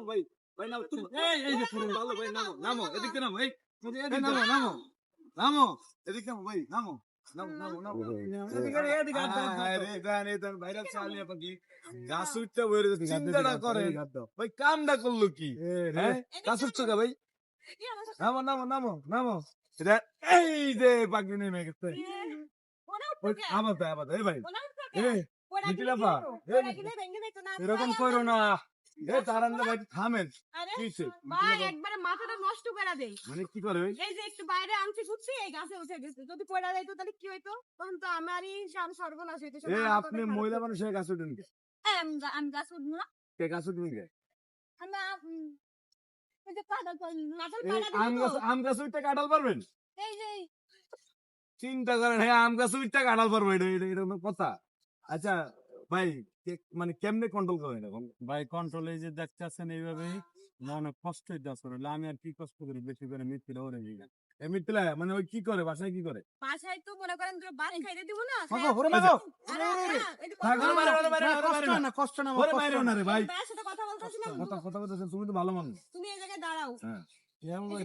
ভাই ভাই নামো তুমি এই যে পুরো ভালো ভাই নামো নামো এদিকে নামো এই নামো নামো নামো এদিকে নামো ভাই নামো নামো নামো নামো এদিকে এদিকে আরে গানে দেন ভাইরাল চালিয়ে পাকি গাছ উঠতে বইরে চিন্তাটা করে ভাই কামটা করলো কি হ্যাঁ গাছ উঠছো ভাই নামো নামো নামো নামো এটা এই যে পাগলি নেমে গেছে ওই আবার ভাই আবার এই ভাই এই নিখিলাপা এরকম করো না এ তারান্দা ভাই থামেন কিছে ভাই একবারে মাথাটা নষ্ট করে দেই মানে কি করে ওই এই যে একটু বাইরে আনছি ঘুরছি এই গাছে উঠে গেছে যদি পড়া যাইতো তাহলে কি হইতো তখন তো আমারই সর্বনাশ হইতো এ আপনি মহিলা মানুষ হয়ে গাছ উঠেন কে আমি গাছ উঠবো না কে গাছ উঠবেন কে আমি এই যে কাঁঠাল নাটাল এই পাড়া আম গাছ উঠতে কাটাল পারবেন এই যে চিন্তা করেন হ্যাঁ আম গাছ উঠতে কাটাল পারবো এটা কোনো কথা আচ্ছা ভাই মানে কেমনে কন্ট্রোল করেন এখন ভাই কন্ট্রোলে যে দেখতেছেন এইভাবেই অনেক কষ্ট হইতেছে আমি আর কি কষ্ট করি বেশি করে মিথ্যে ওরে এমনিতে মানে ওই কি করে বাসায় কি করে বাসায় তো মনে করেন যে ভাত খাইতে দিব না ওরে মারো কষ্ট না ওরে মারো না রে ভাই ভাইয়ের সাথে কথা বলতেছিলাম কথা বলতেছেন তুমি তো ভালো মানুষ তুমি এই জায়গায় দাঁড়াও হ্যাঁ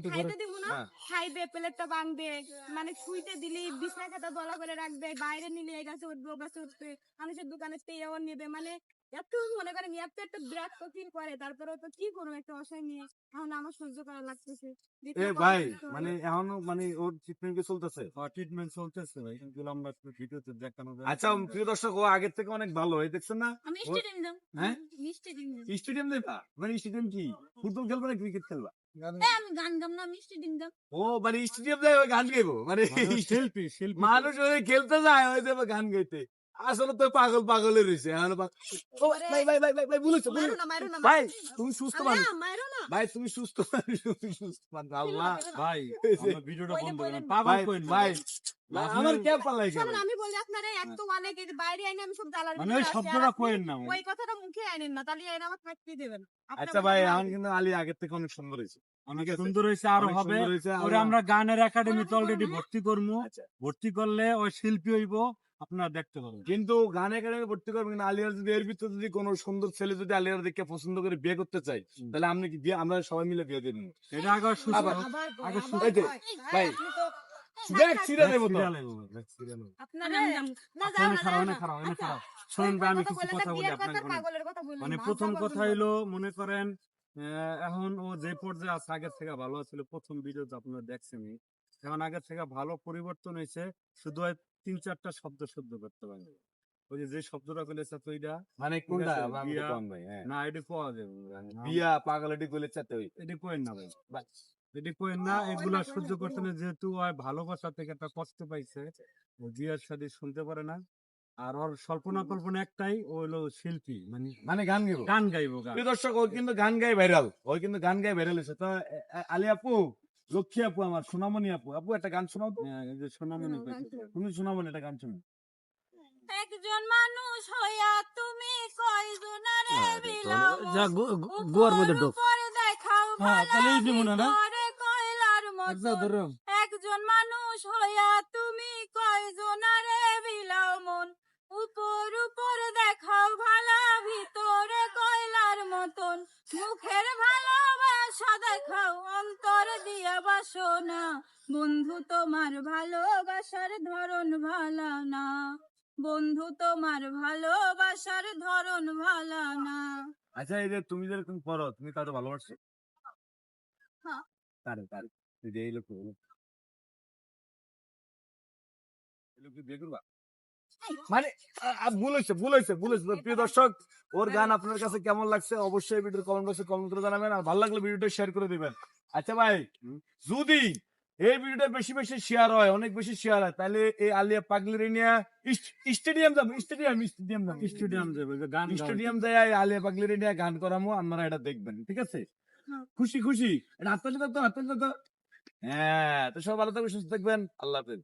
খাইতে দিব না খাইবে প্লেটটা ভাঙবে মানে ছুঁইতে দিলি বিছনা খাতা দলা করে রাখবে বাইরে নিলে এই গাছে উঠবে ও গাছে উঠবে মানুষের দোকানে পেয়েও নেবে মানে এত মনে করেন এত একটা বিরাট ফিল করে তারপরে তো কি করবো একটা অসহায় নিয়ে এখন আমার সহ্য করা লাগতেছে এ ভাই মানে এখনো মানে ওর ট্রিটমেন্ট কি চলতেছে ট্রিটমেন্ট চলতেছে ভাই এগুলো আমরা ভিডিওতে দেখানো যায় আচ্ছা প্রিয় দর্শক ও আগের থেকে অনেক ভালো এই দেখছেন না আমি স্টেডিয়াম যাম হ্যাঁ স্টেডিয়াম যাম স্টেডিয়াম দেবা মানে স্টেডিয়াম কি ফুটবল খেলবা না ক্রিকেট খেলবা আমি গান গাম না আমি স্টেডিয়াম যাম ও মানে স্টেডিয়াম যায় ওই গান গাইবো মানে শিল্পী মানুষ ওই খেলতে যায় ওই দেবে গান গাইতে আসলে তো পাগল পাগলের রয়েছে ভাই ভাই ভাই ভাই ভাই বলেছো মারো না ভাই তুমি সুস্থ মানুষ মারো না ভাই তুমি সুস্থ মানুষ তুমি সুস্থ মানুষ আল্লাহ ভাই আমরা ভিডিওটা বন্ধ করেন পাগল ভাই কইন ভাই আমার কে পালাই শুনুন আমি বলি আপনারা এত অনেক এই যে বাইরে আইনে আমি সব জ্বালার মানে ওই শব্দটা কইন না ওই কথাটা মুখে আনেন না তাহলে এরা আমার থাকতে দেবেন আচ্ছা ভাই এখন কিন্তু আলী আগের থেকে অনেক সুন্দর হয়েছে অনেক সুন্দর হয়েছে আরো অনেক হবে সুন্দর হয়েছে, ওরে আমরা গানের একাডেমিতে অলরেডি ভর্তি করবো আচ্ছা। ভর্তি করলে ওই শিল্পী হইব আপনারা দেখতে পাবেন কিন্তু গান একাডেমি ভর্তি করবেন কিন্তু আলিয়ার যদি এর ভিতরে যদি কোনো সুন্দর ছেলে যদি আলিয়ার দেখে পছন্দ করে বিয়ে করতে চাই তাহলে আপনি কি বিয়ে আমরা সবাই মিলে বিয়ে দিয়ে নিব এটা আগে সুস্থ আগে সুস্থ এই যে, ভাই দেখ ছিড়ে দেব তো আপনারা না খারাপ শুনুন ভাই, আমি কিছু কথা বলি আপনাকে পাগলের কথা বললেন মানে প্রথম কথা হইলো মনে করেন এখন ও যে পর্যায়ে আছে আগের থেকে ভালো ছিল প্রথম ভিডিওতে আপনারা দেখছেন এখন আগের থেকে ভালো পরিবর্তন হয়েছে শুধু 3-4টা শব্দ শুদ্ধ করতে পারে ওই যে শব্দটা বলেছে তো এটা মানে কোনটা ঠিক আছে, আমরা বিয়া- কোন ভাই হ্যাঁ না এটা পাওয়া যাবে বিয়া পাগলাটি কইলে চাতে হই এটা কোয়েন না ভাই এটা কোয়েন না এগুলা সহ্য করতে না যেহেতু ওই ভালোবাসা থেকে একটা কষ্ট পাইছে ও বিয়ার সাথে শুনতে পারে না আর ওর কল্পনা একটাই ও হলো শিল্পী মানে মানে গান গাইবো গান গাইবো গান প্রিয় দর্শক ও কিন্তু গান গাই ভাইরাল ওই কিন্তু গান গাই ভাইরাল হয়েছে তো আলী আপু লক্ষ্মী আপু আমার সোনামণি আপু আপু একটা গান শোনাও তো হ্যাঁ, এই যে সোনামণি কইছে। তুমি সোনামণি একটা গান শোনো একজন মানুষ হইয়া তুমি কয়জনারে বিলাও যা গোয়ার মধ্যে ঢোক পরে দেখাও হ্যাঁ, তাহলে এই দিব না, না? ভিতরে কয়লার মতো একজন মানুষ হইয়া তুমি কয়জনারে বিলাও মন উপর উপর দেখাও ভালা ভিতরে কয়লার মতন মুখের ভালোবাসা দেখাও অন্তর দিয়া বাসনা বন্ধু তোমার ভালোবাসার ধরন ভালা না বন্ধু তোমার ভালোবাসার ধরন ভালা না আচ্ছা এই যে তুমি যেরকম করো তুমি কারো ভালোবাসো হ্যাঁ। তারে এই যে এই লোক বিয়ে করবা মানে ভুল হয়েছে তো প্রিয় দর্শক ওর গান আপনার কাছে কেমন লাগছে অবশ্যই ভিডিওর কমেন্ট বক্সে কমেন্ট করে জানাবেন আর ভালো লাগলে ভিডিওটা শেয়ার করে দিবেন আচ্ছা ভাই যদি এই ভিডিওটা বেশি বেশি শেয়ার হয় অনেক বেশি শেয়ার হয় তাহলে এই আলিয়া পাগলির নিয়ে স্টেডিয়াম যাবো স্টেডিয়াম যাবে যে গান স্টেডিয়াম যায় আলিয়া পাগলির নিয়ে গান করামো আপনারা এটা দেখবেন ঠিক আছে খুশি এটা হাততালি তো হ্যাঁ তো সব ভালো থাকবে সুস্থ থাকবেন আল্লাহ হাফেজ